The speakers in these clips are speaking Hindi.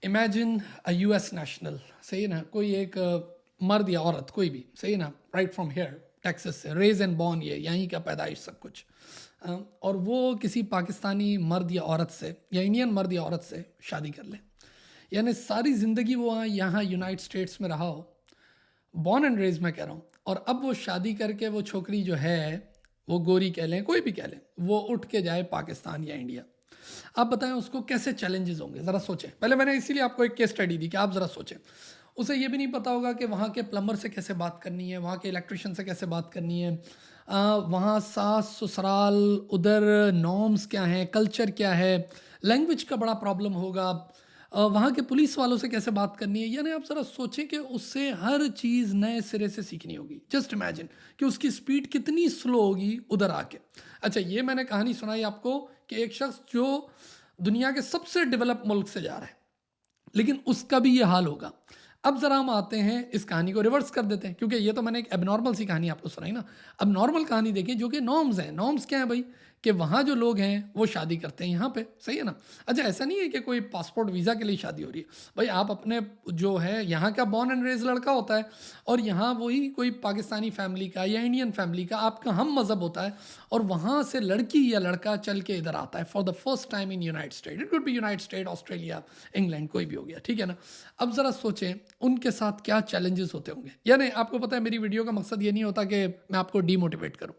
इमेजिन अ यूएस नेशनल, सही है ना, कोई एक मर्द या औरत कोई भी, सही है ना, राइट फ्रॉम हेयर टेक्सास से, रेज एंड बॉर्न, ये यहीं का पैदाइश सब कुछ। और वो किसी पाकिस्तानी मर्द या औरत से या इंडियन मर्द या औरत से शादी कर ले, यानी सारी ज़िंदगी वो यहाँ यूनाइटेड स्टेट्स में रहा हो, बॉर्न एंड रेज मैं कह रहा हूँ, और अब वो शादी करके वो छोकरी जो है, वो गोरी कह लें कोई भी कह लें, वो उठ के जाए पाकिस्तान या इंडिया। आप बताएं उसको कैसे चैलेंजेस होंगे, ज़रा सोचें। पहले मैंने इसीलिए आपको एक केस स्टडी दी कि आप ज़रा सोचें। उसे ये भी नहीं पता होगा कि वहाँ के प्लम्बर से कैसे बात करनी है, वहाँ के इलेक्ट्रिशियन से कैसे बात करनी है, वहाँ सास ससुराल, उधर नॉर्म्स क्या हैं, कल्चर क्या है, लैंग्वेज का बड़ा प्रॉब्लम होगा, वहाँ के पुलिस वालों से कैसे बात करनी है। यानी आप ज़रा सोचें कि उससे हर चीज़ नए सिरे से सीखनी होगी। जस्ट इमेजिन कि उसकी स्पीड कितनी स्लो होगी उधर आके। अच्छा, ये मैंने कहानी सुनाई आपको कि एक शख्स जो दुनिया के सबसे डेवलप मुल्क से जा रहा है, लेकिन उसका भी ये हाल होगा। अब ज़रा हम आते हैं, इस कहानी को रिवर्स कर देते हैं, क्योंकि ये तो मैंने एक एबनॉर्मल सी कहानी आपको सुनाई ना। अब नॉर्मल कहानी देखिए, जो कि नॉर्म्स हैं। नॉर्म्स क्या है भाई, कि वहाँ जो लोग हैं वो शादी करते हैं यहाँ पे, सही है ना। अच्छा, ऐसा नहीं है कि कोई पासपोर्ट वीज़ा के लिए शादी हो रही है भाई। आप अपने जो है यहाँ का बॉर्न एंड रेज लड़का होता है, और यहाँ वही कोई पाकिस्तानी फैमिली का या इंडियन फैमिली का आपका हम मज़हब होता है, और वहाँ से लड़की या लड़का चल के इधर आता है for the first time in United state. It could be united state, Australia, England, कोई भी हो गया, ठीक है ना। अब ज़रा सोचें उनके साथ क्या चैलेंजेस होते होंगे। यानी आपको पता है मेरी वीडियो का मकसद ये नहीं होता कि मैं आपको डीमोटिवेट करूं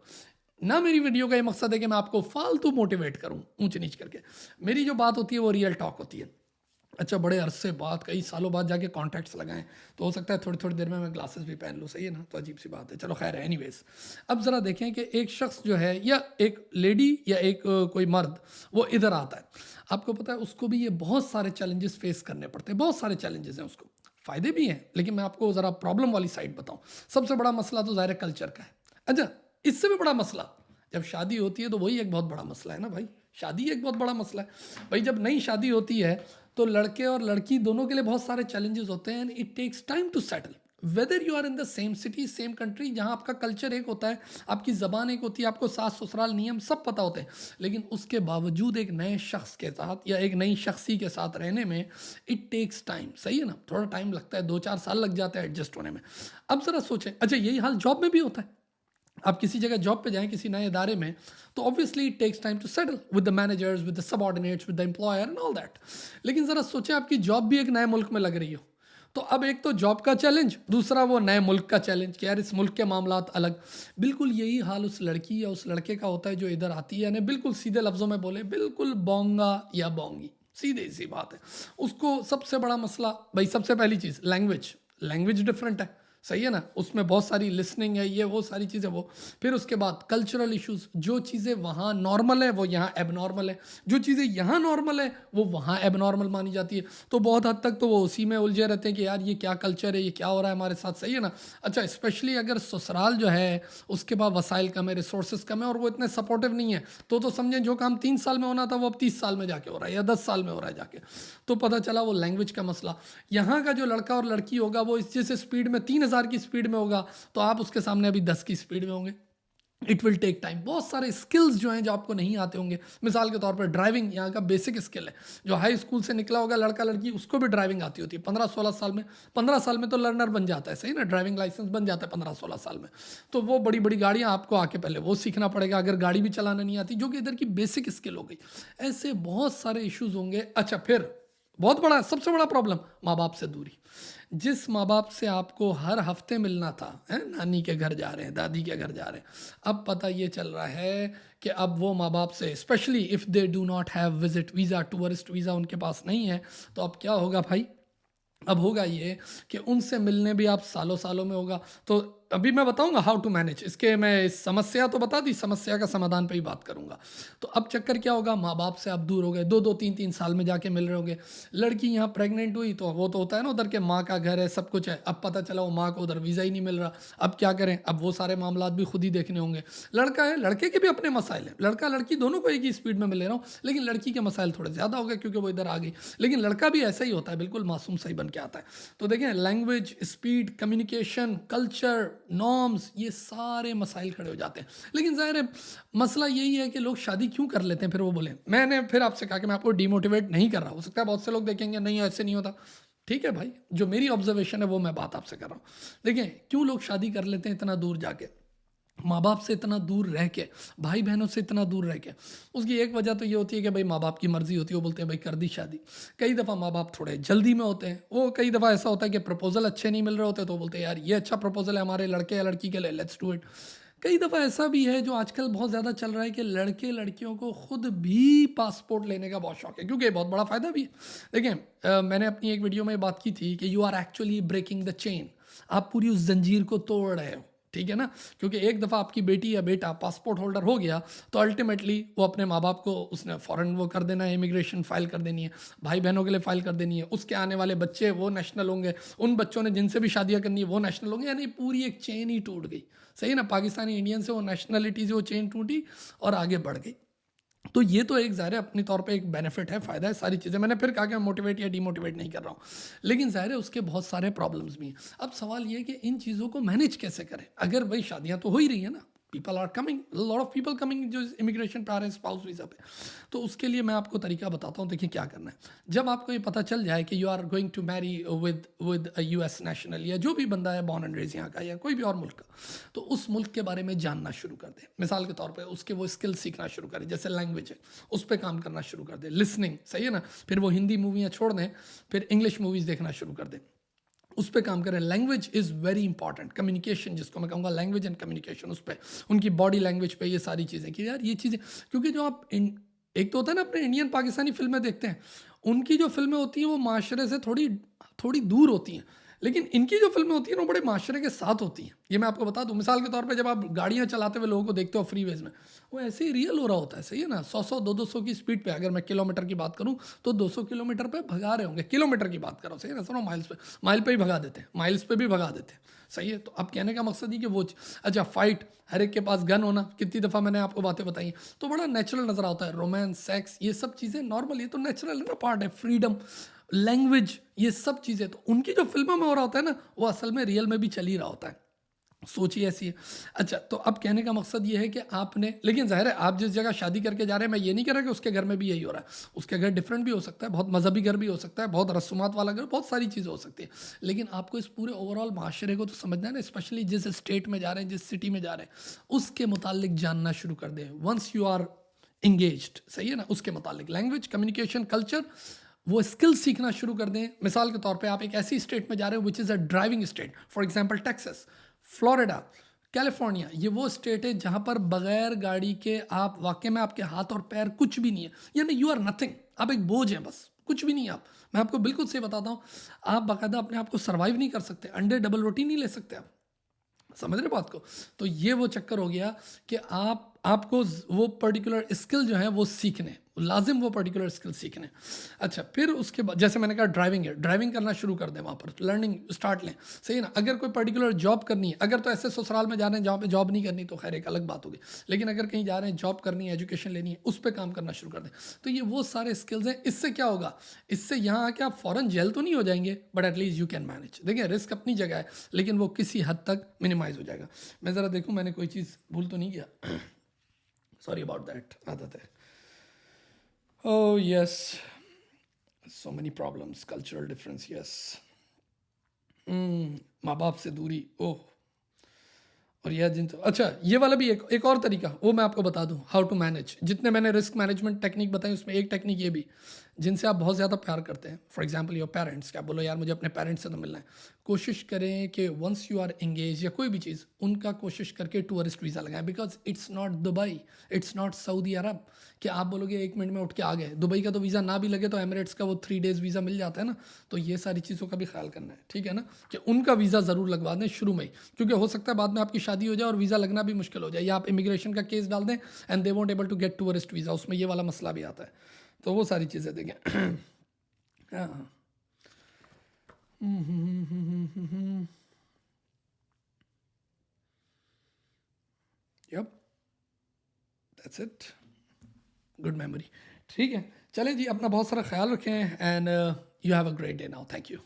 ना, मेरी वीडियो का ये मकसद है कि मैं आपको फालतू मोटिवेट करूं ऊंच नीच करके। मेरी जो बात होती है वो रियल टॉक होती है। अच्छा, बड़े अरसे बाद, कई सालों बाद जाके कॉन्टैक्ट्स लगाएं, तो हो सकता है थोड़ी थोड़ी देर में मैं ग्लासेस भी पहन लूँ, सही है ना, तो अजीब सी बात है। चलो खैर है, एनीवेज। अब ज़रा देखें कि एक शख्स जो है, या एक लेडी या एक कोई मर्द, वो इधर आता है। आपको पता है उसको भी ये बहुत सारे चैलेंजेस फेस करने पड़ते हैं, बहुत सारे चैलेंजेस हैं उसको। फ़ायदे भी हैं, लेकिन मैं आपको ज़रा प्रॉब्लम वाली साइड बताऊँ। सबसे बड़ा मसला तो ज़ाहिर है कल्चर का है। अच्छा, इससे भी बड़ा मसला जब शादी होती है, तो वही एक बहुत बड़ा मसला है ना भाई। शादी एक बहुत बड़ा मसला है भाई। जब नई शादी होती है तो लड़के और लड़की दोनों के लिए बहुत सारे चैलेंजेस होते हैं, and it takes time to settle. Whether you are in the same city, same country, जहाँ आपका कल्चर एक होता है, आपकी ज़बान एक होती है, आपको सास ससुराल नियम सब पता होते हैं, लेकिन उसके बावजूद एक नए शख्स के साथ या एक नई शख्सी के साथ रहने में इट टेक्स टाइम, सही है ना, थोड़ा टाइम लगता है, 2-4 साल लग जाता है एडजस्ट होने में। अब ज़रा सोचें, अच्छा यही हाल जॉब में भी होता है। आप किसी जगह जॉब पे जाएं, किसी नए इदारे में, तो obviously it takes time to settle with the managers, with the subordinates, with the employer and all that. लेकिन ज़रा सोचें आपकी जॉब भी एक नए मुल्क में लग रही हो, तो अब एक तो जॉब का चैलेंज, दूसरा वो नए मुल्क का चैलेंज कि यार इस मुल्क के मामलात अलग। बिल्कुल यही हाल उस लड़की या उस लड़के का होता है जो इधर आती है, यानी बिल्कुल सीधे लफ्ज़ों में बोले, बिल्कुल बोंगा या बोंगी, सीधे सी बात है। उसको सबसे बड़ा मसला भाई, सबसे पहली चीज़ लैंग्वेज, लैंग्वेज डिफरेंट है, सही है ना, उसमें बहुत सारी लिसनिंग है, ये वो सारी चीज़ें वो। फिर उसके बाद कल्चरल इश्यूज, जो चीज़ें वहाँ नॉर्मल है वो यहाँ एबनॉर्मल है, जो चीज़ें यहाँ नॉर्मल है वो वहाँ एबनॉर्मल मानी जाती है। तो बहुत हद तक तो वो उसी में उलझे रहते हैं कि यार ये क्या कल्चर है, ये क्या हो रहा है हमारे साथ, सही है ना। अच्छा, स्पेशली अगर ससुराल जो है उसके पास वसाइल कम है, रिसोर्सेज कम है, और वो इतने सपोर्टिव नहीं है, तो समझें जो काम 3 साल में होना था वो अब 30 साल में जाके हो रहा है, या 10 साल में हो रहा है जाके। तो पता चला वो लैंग्वेज का मसला। यहाँ का जो लड़का और लड़की होगा वो इस जैसे स्पीड में 3000 की स्पीड में होगा, तो आप उसके सामने अभी 10 की स्पीड में होंगे। It will take time. बहुत सारे स्किल्स जो हैं जो आपको नहीं आते होंगे, मिसाल के तौर पर ड्राइविंग यहाँ का बेसिक स्किल है। जो हाई स्कूल से निकला होगा लड़का लड़की, उसको भी ड्राइविंग आती होती है 15-16 साल में। 15 साल में तो लर्नर बन जाता है, सही ना, ड्राइविंग लाइसेंस बन जाता है 15-16 साल में। तो वो बड़ी बड़ी गाड़ियाँ आपको आके पहले वो सीखना पड़ेगा, अगर गाड़ी भी चलाना नहीं आती, जो कि इधर की बेसिक स्किल हो गई। ऐसे बहुत सारे इश्यूज होंगे। अच्छा, फिर बहुत बड़ा, सबसे बड़ा प्रॉब्लम माँ बाप से दूरी। जिस माँ बाप से आपको हर हफ्ते मिलना था, है, नानी के घर जा रहे हैं, दादी के घर जा रहे हैं, अब पता ये चल रहा है कि अब वो माँ बाप से, specially if they do not have visit visa, tourist visa उनके पास नहीं है, तो अब क्या होगा भाई। अब होगा ये कि उनसे मिलने भी आप सालों सालों में होगा। तो अभी मैं बताऊंगा हाउ टू मैनेज इसके, मैं इस समस्या तो बता दी, समस्या का समाधान पे ही बात करूंगा। तो अब चक्कर क्या होगा, माँ बाप से आप दूर हो गए, 2-2 3-3 साल में जाके मिल रहे होगे। लड़की यहाँ प्रेग्नेंट हुई, तो वो तो होता है ना, उधर के माँ का घर है, सब कुछ है। अब पता चला वो माँ को उधर वीज़ा ही नहीं मिल रहा, अब क्या करें, अब वो सारे मामला भी खुद ही देखने होंगे। लड़का है, लड़के के भी अपने मसाइल हैं, लड़का लड़की दोनों को एक ही स्पीड में मिल रहा हूँ, लेकिन लड़की के मसाइल थोड़े ज़्यादा हो गए क्योंकि वो इधर आ गई। लेकिन लड़का भी ऐसा ही होता है, बिल्कुल मासूम सही बन के आता है। तो देखें, language, speed, communication, culture, norms, ये सारे मसाइल खड़े हो जाते हैं। लेकिन ज़ाहिर है मसला यही है कि लोग शादी क्यों कर लेते हैं, फिर वो बोले। मैंने फिर आपसे कहा कि मैं आपको डिमोटिवेट नहीं कर रहा, हो सकता है बहुत से लोग देखेंगे नहीं ऐसे नहीं होता, ठीक है भाई, जो मेरी ऑब्जर्वेशन है वो मैं बात आपसे कर रहा हूँ। देखिए क्यों लोग शादी कर लेते हैं इतना दूर जाके, माँ बाप से इतना दूर रह के, भाई बहनों से इतना दूर रह के। उसकी एक वजह तो ये होती है कि भाई माँ बाप की मर्जी होती है, वो बोलते हैं भाई कर दी शादी। कई दफ़ा माँ बाप थोड़े जल्दी में होते हैं, वो कई दफ़ा ऐसा होता है कि प्रपोजल अच्छे नहीं मिल रहे होते, तो बोलते हैं यार ये अच्छा प्रपोजल है हमारे लड़के या लड़की के लिए, लेट्स डू इट। कई दफ़ा ऐसा भी है जो आजकल बहुत ज़्यादा चल रहा है कि लड़के लड़कियों को खुद भी पासपोर्ट लेने का बहुत शौक है, क्योंकि बहुत बड़ा फ़ायदा भी है। देखिए मैंने अपनी एक वीडियो में बात की थी कि you are actually breaking the chain, आप पूरी उस जंजीर को तोड़ रहे हो, ठीक है ना। क्योंकि एक दफ़ा आपकी बेटी या बेटा पासपोर्ट होल्डर हो गया तो अल्टीमेटली वो अपने माँ बाप को उसने फ़ौरन वो कर देना है, इमिग्रेशन फाइल कर देनी है, भाई बहनों के लिए फ़ाइल कर देनी है, उसके आने वाले बच्चे वो नेशनल होंगे, उन बच्चों ने जिनसे भी शादियाँ करनी है वो नेशनल होंगे, यानी पूरी एक चेन ही टूट गई। सही है ना, पाकिस्तानी इंडियन से वो नेशनलिटी से वो चेन टूटी और आगे बढ़ गई। तो ये तो एक ज़ाहिर है अपनी तौर पे एक बेनिफिट है, फ़ायदा है, सारी चीज़ें। मैंने फिर कहा कि मैं मोटिवेट या डिमोटिवेट नहीं कर रहा हूँ, लेकिन ज़ाहिर है उसके बहुत सारे प्रॉब्लम्स भी हैं। अब सवाल ये है कि इन चीज़ों को मैनेज कैसे करें। अगर भाई शादियाँ तो हो ही रही है ना, people are coming, lot of people coming जो इमिग्रेशन पे आ रहे हैं स्पाउस वीज़ा पे, तो उसके लिए मैं आपको तरीका बताता हूँ। देखिए क्या करना है, जब आपको ये पता चल जाए कि you are going to marry with a US national, या जो भी बंदा है बॉर्न एंड रेज यहाँ का या कोई भी और मुल्क का, तो उस मुल्क के बारे में जानना शुरू कर दें। मिसाल के तौर पे उसके वो स्किल सीखना शुरू करें, जैसे लैंग्वेज है उस पर काम करना शुरू कर दें, लिसनिंग, सही है ना, फिर वो हिंदी मूवियाँ छोड़ दें, फिर इंग्लिश मूवीज़ देखना शुरू कर दें, उस पर काम करें। Language is very important, communication जिसको मैं कहूँगा लैंग्वेज एंड कम्युनिकेशन, उस पर, उनकी बॉडी लैंग्वेज पे, ये सारी चीज़ें कि यार ये चीज़ें, क्योंकि जो आप एक तो होता है ना अपने इंडियन पाकिस्तानी फिल्में देखते हैं, उनकी जो फिल्में होती हैं वो माशरे से थोड़ी थोड़ी दूर होती हैं, लेकिन इनकी जो फिल्में होती हैं वो बड़े माशरे के साथ होती हैं। ये मैं आपको बता दूं, मिसाल के तौर पे जब आप गाड़ियाँ चलाते हुए लोगों को देखते हो फ्रीवेज में, वो ऐसे ही रियल हो रहा होता है, सही है ना, 100 200 की स्पीड पे, अगर मैं किलोमीटर की बात करूं तो 200 किलोमीटर पे भगा रहे होंगे, किलोमीटर की बात करो, सही है ना, सुनो माइल्स पे, माइल पे ही भगा देते हैं, माइल्स पे भी भगा देते हैं, सही है। तो अब कहने का मकसद ही कि वो अच्छा फाइट, हर एक के पास गन होना, कितनी दफ़ा मैंने आपको बातें बताई हैं, तो बड़ा नेचुरल नज़र आता है। रोमांस, सेक्स, ये सब चीज़ें नॉर्मल, ये तो नेचुरल है ना, पार्ट है। फ्रीडम, लैंग्वेज, ये सब चीज़ें तो उनकी जो फिल्मों में हो रहा होता है ना, वो असल में रियल में भी चल ही रहा होता है। सोचिए ऐसी है। अच्छा, तो अब कहने का मकसद ये है कि आपने, लेकिन ज़ाहिर है आप जिस जगह शादी करके जा रहे हैं, मैं ये नहीं कह रहा कि उसके घर में भी यही हो रहा है, उसके घर डिफरेंट भी हो सकता है, बहुत मजहबी घर भी हो सकता है, बहुत रसूमात वाला घर, बहुत सारी चीज़ें हो सकती है, लेकिन आपको इस पूरे ओवरऑल माशरे को तो समझना है ना, स्पेशली जिस स्टेट में जा रहे हैं, जिस सिटी में जा रहे हैं, उसके मुतालिक जानना शुरू कर दें। वंस यू आर इंगेज्ड, सही है ना, उसके मुतालिक लैंग्वेज, कम्युनिकेशन, कल्चर, वो स्किल सीखना शुरू कर दें। मिसाल के तौर पे आप एक ऐसी स्टेट में जा रहे हो which is a driving state, for example Texas, Florida, California, ये वो स्टेट है जहाँ पर बगैर गाड़ी के आप वाकई में, आपके हाथ और पैर कुछ भी नहीं है, यानी यू आर नथिंग, आप एक बोझ हैं, बस कुछ भी नहीं है आप। मैं आपको बिल्कुल सही बताता हूँ, आप बाकायदा अपने आप को सर्वाइव नहीं कर सकते, अंडे डबल रोटी नहीं ले सकते आप, समझ रहे बात को। तो ये वो चक्कर हो गया कि आपको वो पर्टिकुलर स्किल जो है वो सीखने, लाजिम वो पर्टिकुलर स्किल सीखने। अच्छा, फिर उसके बाद जैसे मैंने कहा ड्राइविंग है, ड्राइविंग करना शुरू कर दें वहाँ पर, लर्निंग स्टार्ट लें, सही है ना। अगर कोई पर्टिकुलर जॉब करनी है, अगर तो ऐसे ससुराल में जा रहे हैं जहाँ पे जॉब नहीं करनी तो खैर एक अलग बात होगी, लेकिन अगर कहीं जा रहे हैं जॉब करनी है, एजुकेशन लेनी है, उस पर काम करना शुरू कर दें। तो ये वो सारे स्किल्स हैं। इससे क्या होगा, इससे यहाँ आके आप फ़ौरन जेल तो नहीं हो जाएंगे, but at least you can manage. देखिए रिस्क अपनी जगह है, लेकिन वो किसी हद तक मिनिमाइज हो जाएगा। मैं ज़रा देखूँ मैंने कोई चीज़ भूल तो नहीं किया, सॉरी अबाउट दैट, आदत है। Oh, yes. So many problems. Cultural difference, yes. माँ बाप से दूरी, ओह, और यह जिन तो अच्छा, ये वाला भी एक और तरीका वो मैं आपको बता दूं, हाउ टू मैनेज। जितने मैंने रिस्क मैनेजमेंट टेक्निक बताई उसमें एक टेक्निक ये भी, जिनसे आप बहुत ज़्यादा प्यार करते हैं, फॉर एग्जांपल योर पेरेंट्स, क्या बोलो यार मुझे अपने पेरेंट्स से तो मिलना है, कोशिश करें कि वंस यू आर एंगेज या कोई भी चीज़, उनका कोशिश करके टूरिस्ट वीज़ा लगाएं, because it's not Dubai, it's not Saudi Arabia कि आप बोलोगे 1 मिनट में उठ के आ गए। दुबई का तो वीज़ा ना भी लगे तो एमिरेट्स का वो 3 डेज़ वीज़ा मिल जाता है ना। तो ये सारी चीज़ों का भी ख्याल करना है, ठीक है ना, कि उनका वीज़ा ज़रूर लगवा दें शुरू में ही, क्योंकि हो सकता है बाद में आपकी शादी हो जाए और वीज़ा लगना भी मुश्किल हो जाए, या आप इमिग्रेशन का केस डाल दें and they won't able to get tourist visa, उसमें ये वाला मसला भी आता है। तो वो सारी चीज़ें देखें। हाँ, yup, that's it, good memory. ठीक है, चलें जी, अपना बहुत सारा ख्याल रखें and you have a great day now, thank you.